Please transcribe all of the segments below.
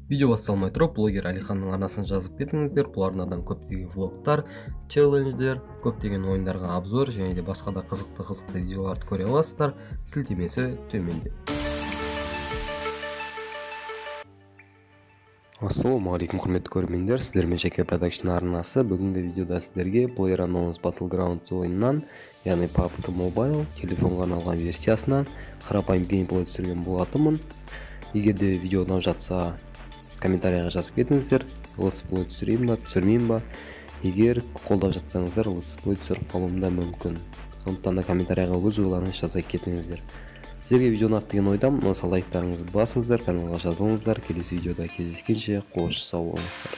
Видео басталмай тұрып, блогер Алиханның арнасын жазып кетіңіздер. Бұл арнадан көптеген влогтар, челлендждер, көптеген ойындарға обзор және де басқа да қызықты видеоларды көре аласыздар. Сілтемесі төменде. Ассалаумағалейкум құрметті көрермендер, сіздермен Жеке Продакшн арнасы. Бүгінгі видеода сіздерге PlayerUnknown's Battlegrounds ойынынан, яғни PUBG Mobile телефонға арналған версиясынан қарапайым геймплей түсірген болатынмын. Егер де видео ұнап жатса, комментарияға жазып кетіңіздер. Летсплей түсірейін ба, түсірмеймін ба? Егер қолдап жатсаңыздар, летсплей түсіріп қалуым да мүмкін. Сондықтан да комментарияға өз ойларыңызды жазып кетіңіздер. Сіздерге видео ұнады деген ойдамын. Осы лайктарыңызды басыңыздар, каналға жазылыңыздар. Келесі видеода кездескенше қош сау болыңыздар.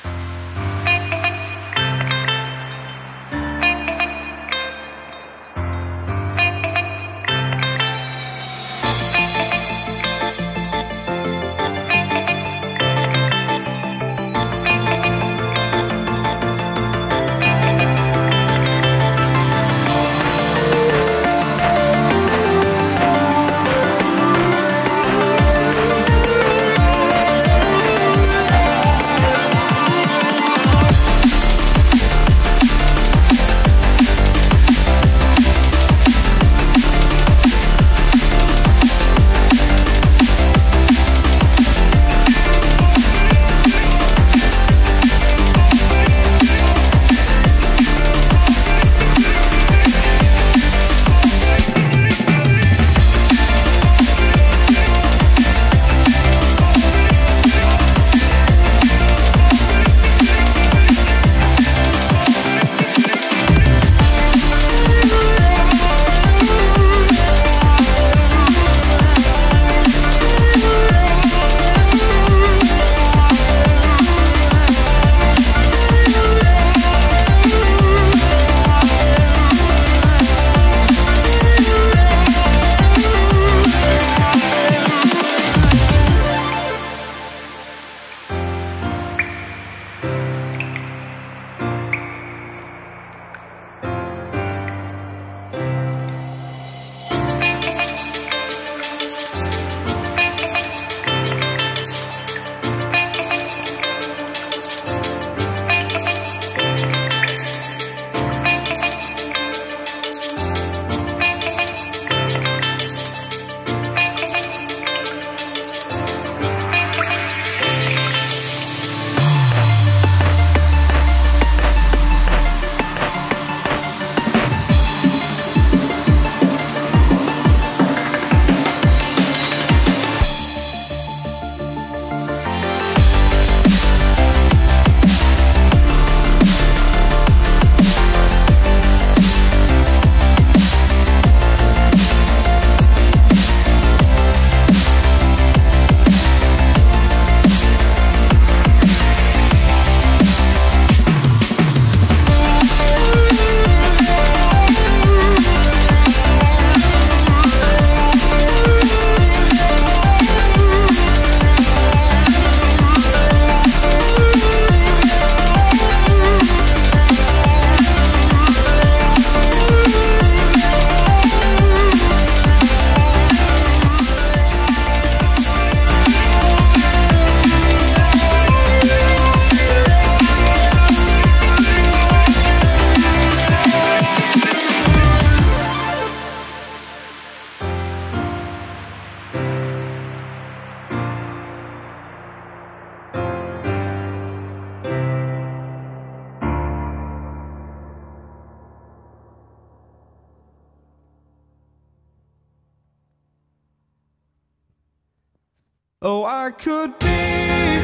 Oh, I could be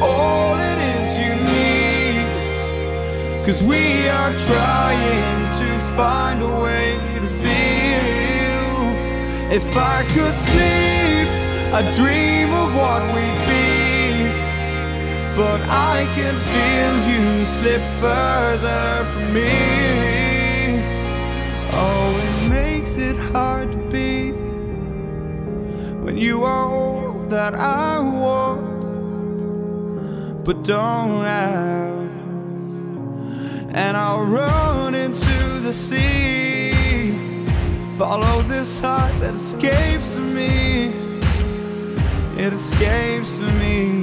all it is you need, 'cause we are trying to find a way to feel. If I could sleep, I'd dream of what we'd be, but I can feel you slip further from me. Oh, it makes it hard to be when you are all that I want but don't have. And I'll run into the sea, follow this heart that escapes me. It escapes me.